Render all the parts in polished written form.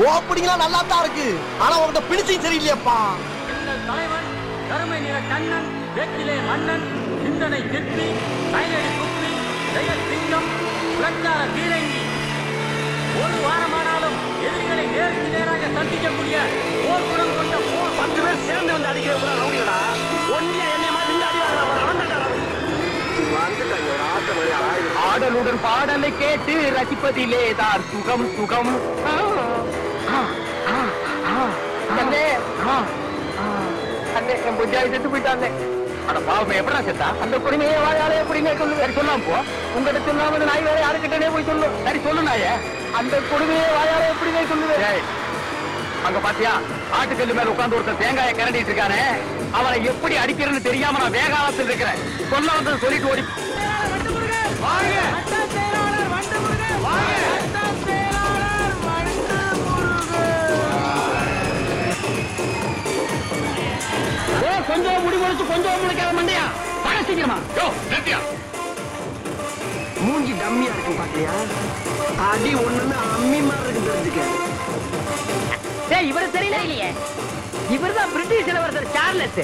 ஓப்பனிங்லாம் நல்லா தான் இருக்கு, ஆனா உங்ககிட்ட பிடிச்சும் சரியில்லையாப்பா. தலைவன் கருமை நிற கண்ணன், வேட்டிலே மன்னன், சிந்தனை திருப்பி, கையடி குப்பி, செயல் சிங்கம், பிரச்சார பீரங்கி. ஒரு வாரமானாலும் எதிரிகளை நேருக்கு நேராக சந்திக்கக்கூடிய போர் குணம் கொண்ட போர் 10 பேர் சேர்ந்து வந்து அடிக்கிற ரவுடிகளா. ஒன்றிய என்னை மாதிரி ஆடலுடன் பாடலை கேட்டு ரசிப்பதிலே தான் சுகம் சுகம். என் புஜாவை செத்து போயிட்டாங்க. அட பாவமே, எப்படா செத்தா? அந்த குடிமையை வாயாலே எப்படிங்க சொல்லு? சரி சொல்லாம் போ. உங்ககிட்ட சொல்லாம நாய் வேற யாருக்கிட்டே போய் சொல்லு. சரி சொல்லு நாய, அந்த குடிமையை வாயாலே எப்படிங்க சொல்லுவேன்? அங்க பாத்தியா, ஆட்டுக்கல்லு மேல உட்கார்ந்து ஒருத்தர் தேங்காயை கரண்டிட்டு இருக்கானே, அவனை எப்படி அடிக்கிறேன்னு தெரியாம நான் வேகாலத்தில் இருக்கிறேன். சொல்ல வந்து சொல்லிட்டு ஓடி கொஞ்சம் முடி முடிச்சு கொஞ்சம் முளைக்காத மண்டையா பழ சீக்கிரமா. மூஞ்சி டம்மியா இருக்கு பாக்கலையா? அடி ஒண்ணுன்னு அம்மி மாதிரி இருக்கு தெரிஞ்சுக்க. இவரு தெரியல இல்லையே, இவர்தான் பிரிட்டிஷ் இளவரசர் சார்லஸ்.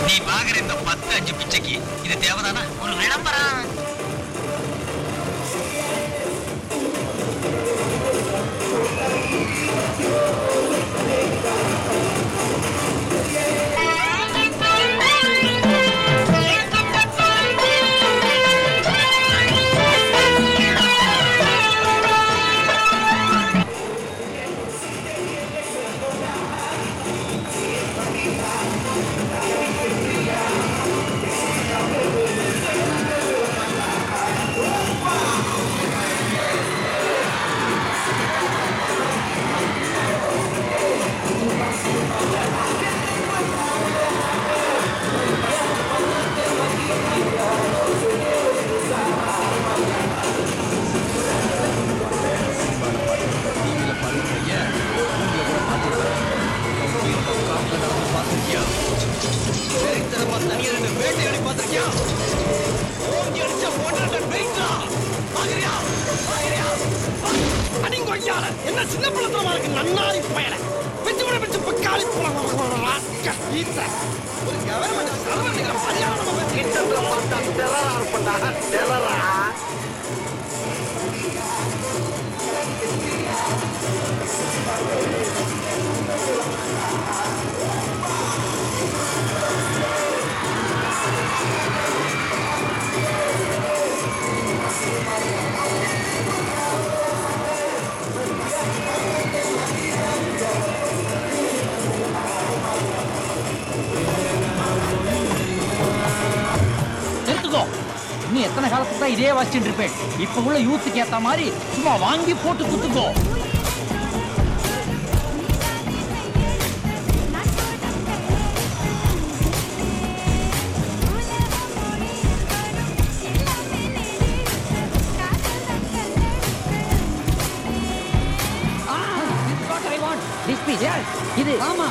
நீ பாக்குற இந்த 10-5 பிச்சைக்கு இது தேவைதானா? ஒரு விளம்பரம். என்ன சின்ன பிள்ளை இருக்கு நன்னாரி பயல பிச்சு கூட பிச்சு பக்காளி ஒரு கவர்மெண்ட் சர்வன்ட் பரியாணம் கிட்ட பார்த்தா டெரரா இருப்பா டெரரா. நீ எத்தனை காலத்துக்கு தான் இதே வாசிச்சுட்டு இருப்பேன்? இப்ப உள்ள யூத்துக்கு ஏத்த மாதிரி சும்மா வாங்கி போட்டு குத்துக்கோ. இது ஆமா.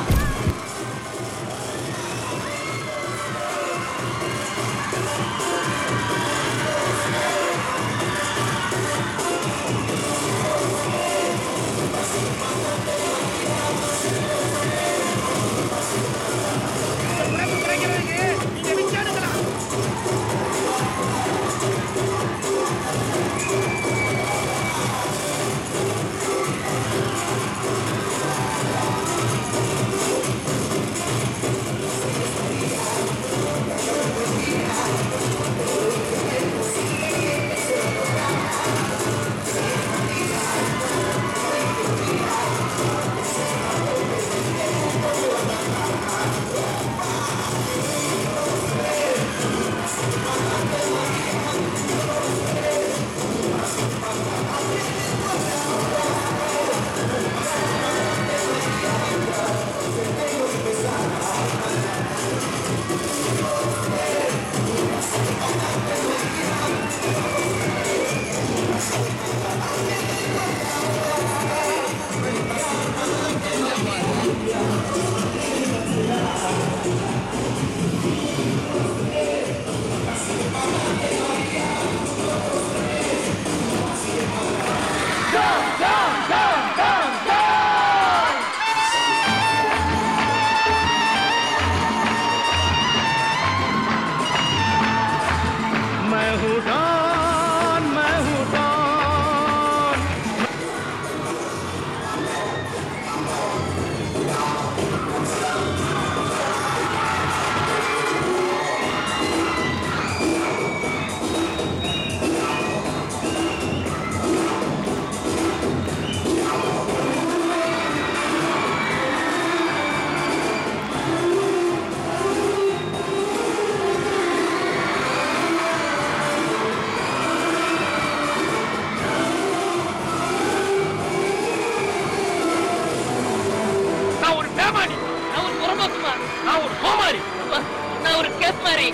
நான் ஒரு கேஸ் மாதிரி,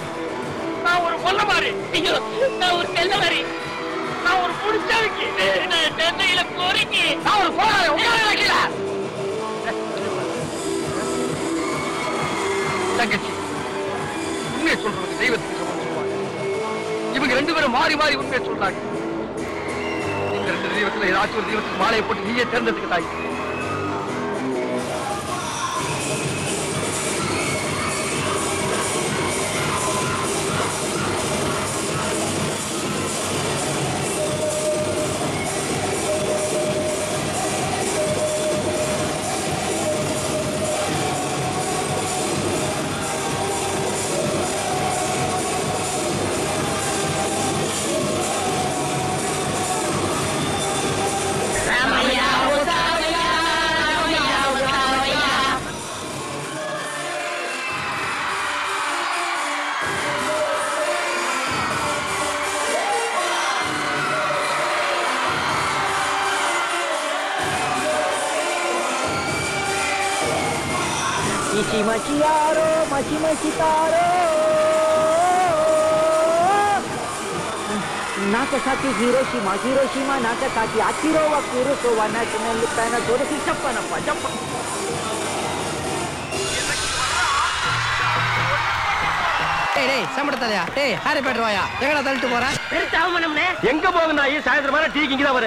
நான் ஒரு கொல்ல மாதிரி, ஐயோ நான் ஒரு செல்ல மாதிரி, நான் ஒரு புடிச்சாவிக்கு, நான் சென்னையில போறீங்க, நான் ஒரு போராளி உட்கார தங்கச்சி. உண்மையை சொல்றது தெய்வத்துக்கு சமம் சொல்லுவாங்க. இவங்க ரெண்டு பேரும் மாறி மாறி உண்மையை சொல்றாங்க. இந்த ரெண்டு தெய்வத்துல ஏதாச்சும் ஒரு தெய்வத்துக்கு மாலையை போட்டு நீயே தேர்ந்தெடுத்துக்க தாய். Ichi machiaro, machi machitaro. Nagasaki, Hiroshima, Hiroshima, Nagasaki, Akiro wa Kurosawa National Planetary Japanappa, Japan. டேய் சம்பளத்தாயா டேய் ஹாரி பேட்டர் வாயா எங்கடா தள்ளிட்டு போற எங்க போகுது நாய்? சாயந்தரமான டீ இங்கதான் வர